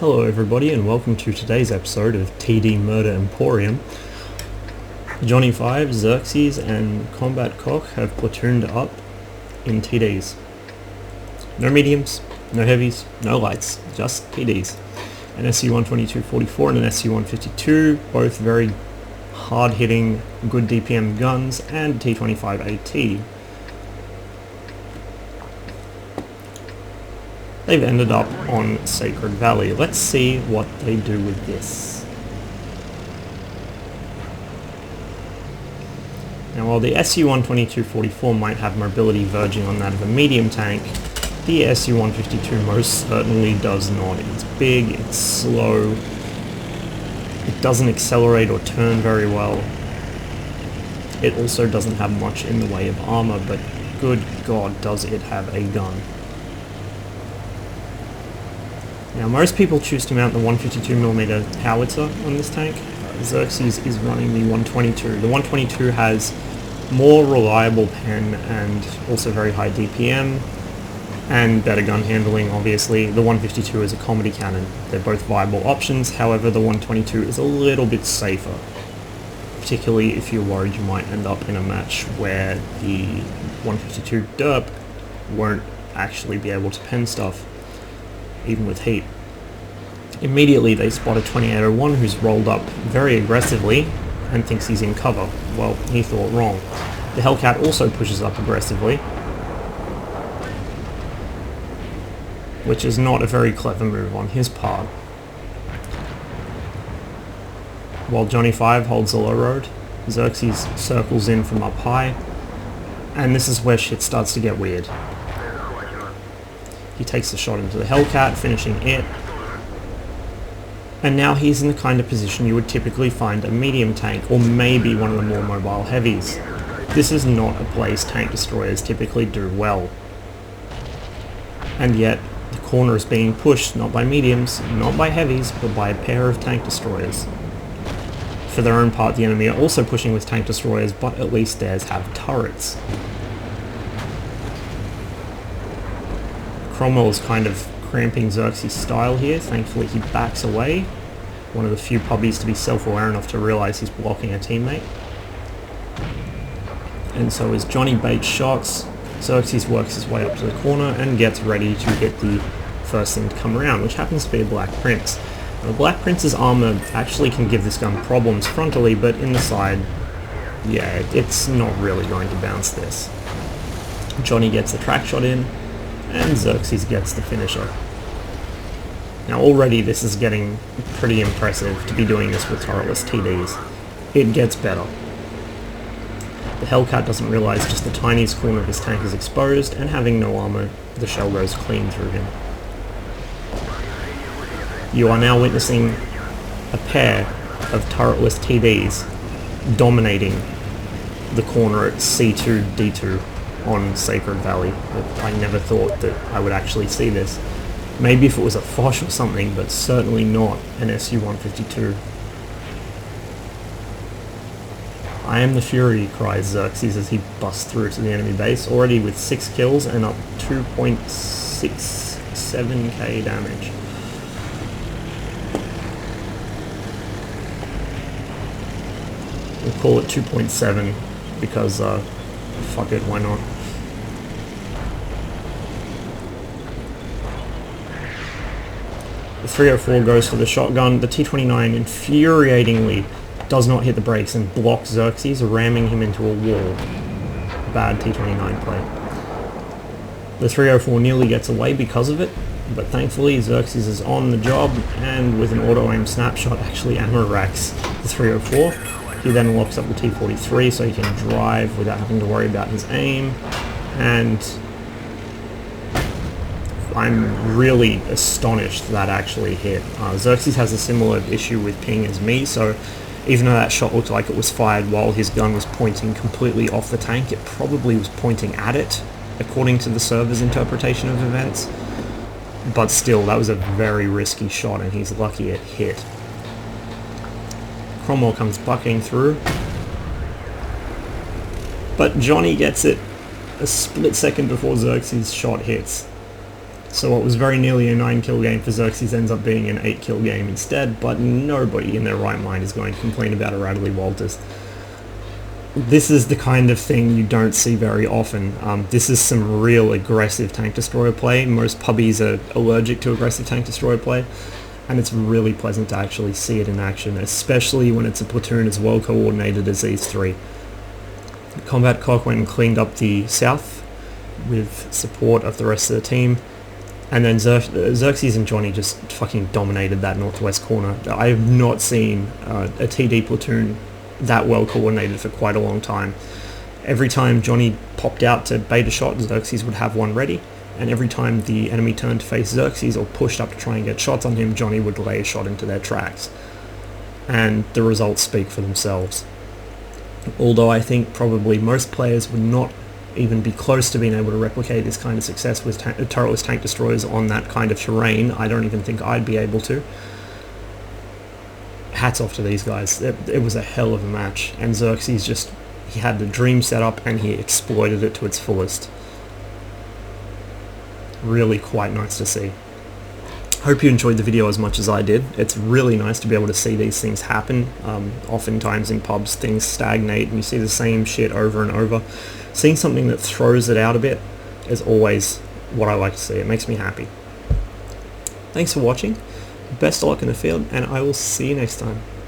Hello everybody and welcome to today's episode of TD Murder Emporium. Johnny 5, Xerxes and Combat Cock have platooned up in TDs. No mediums, no heavies, no lights, just TDs. An SU-152 44 and an SU-152, both very hard-hitting, good DPM guns, and T-25 AT. They've ended up on Sacred Valley. Let's see what they do with this. Now while the SU-122 44 might have mobility verging on that of a medium tank, the SU-152 most certainly does not. It's big, it's slow, it doesn't accelerate or turn very well. It also doesn't have much in the way of armor, but good God does it have a gun. Now most people choose to mount the 152mm howitzer on this tank. Xerxes is running the 122. The 122 has more reliable pen and also very high DPM and better gun handling, obviously. The 152 is a comedy cannon. They're both viable options, however the 122 is a little bit safer, particularly if you're worried you might end up in a match where the 152 derp won't actually be able to pen stuff, even with heat. Immediately they spot a 2801 who's rolled up very aggressively and thinks he's in cover. Well, he thought wrong. The Hellcat also pushes up aggressively, which is not a very clever move on his part. While Johnny 5 holds the low road, Xerxes circles in from up high, and this is where shit starts to get weird. He takes a shot into the Hellcat, finishing it, and now he's in the kind of position you would typically find a medium tank, or maybe one of the more mobile heavies. This is not a place tank destroyers typically do well. And yet, the corner is being pushed not by mediums, not by heavies, but by a pair of tank destroyers. For their own part, the enemy are also pushing with tank destroyers, but at least theirs have turrets. Cromwell is kind of cramping Xerxes' style here. Thankfully he backs away. One of the few puppies to be self-aware enough to realise he's blocking a teammate. And so as Johnny baits shots, Xerxes works his way up to the corner and gets ready to hit the first thing to come around, which happens to be a Black Prince. Now, the Black Prince's armour actually can give this gun problems frontally, but in the side, yeah, it's not really going to bounce this. Johnny gets the track shot in, and Xerxes gets the finisher. Now already this is getting pretty impressive to be doing this with turretless TDs. It gets better. The Hellcat doesn't realise just the tiniest corner of his tank is exposed, and having no armour, the shell goes clean through him. You are now witnessing a pair of turretless TDs dominating the corner at C2-D2 on Sacred Valley. I never thought that I would actually see this. Maybe if it was a Foch or something, but certainly not an SU-152. I am the Fury, cries Xerxes as he busts through to the enemy base, already with 6 kills and up 2.67k damage. We'll call it 2.7 because fuck it, why not? The 304 goes for the shotgun. The T-29 infuriatingly does not hit the brakes and blocks Xerxes, ramming him into a wall. Bad T-29 play. The 304 nearly gets away because of it, but thankfully Xerxes is on the job and with an auto-aim snapshot actually ammo racks the 304. He then locks up the T-43 so he can drive without having to worry about his aim, and I'm really astonished that actually hit. Xerxes has a similar issue with ping as me, so even though that shot looked like it was fired while his gun was pointing completely off the tank, it probably was pointing at it, according to the server's interpretation of events. But still, that was a very risky shot and he's lucky it hit. Cromwell comes bucking through, but Johnny gets it a split second before Xerxes' shot hits. So what was very nearly a 9-kill game for Xerxes ends up being an 8-kill game instead, but nobody in their right mind is going to complain about a radley-walters. This is the kind of thing you don't see very often. This is some real aggressive tank destroyer play. Most pubbies are allergic to aggressive tank destroyer play, and it's really pleasant to actually see it in action, especially when it's a platoon as well coordinated as these three. Combat Cock went and cleaned up the south with support of the rest of the team, and then Xerxes and Johnny just fucking dominated that northwest corner. I have not seen a TD platoon that well coordinated for quite a long time. Every time Johnny popped out to bait a shot, Xerxes would have one ready, and every time the enemy turned to face Xerxes or pushed up to try and get shots on him, Johnny would lay a shot into their tracks. And the results speak for themselves. Although I think probably most players would not even be close to being able to replicate this kind of success with turretless tank destroyers on that kind of terrain. I don't even think I'd be able to. Hats off to these guys. It was a hell of a match, and Xerxes he had the dream set up and he exploited it to its fullest. Really quite nice to see. Hope you enjoyed the video as much as I did. It's really nice to be able to see these things happen. Oftentimes in pubs things stagnate and you see the same shit over and over. Seeing something that throws it out a bit is always what I like to see. It makes me happy. Thanks for watching. Best of luck in the field, and I will see you next time.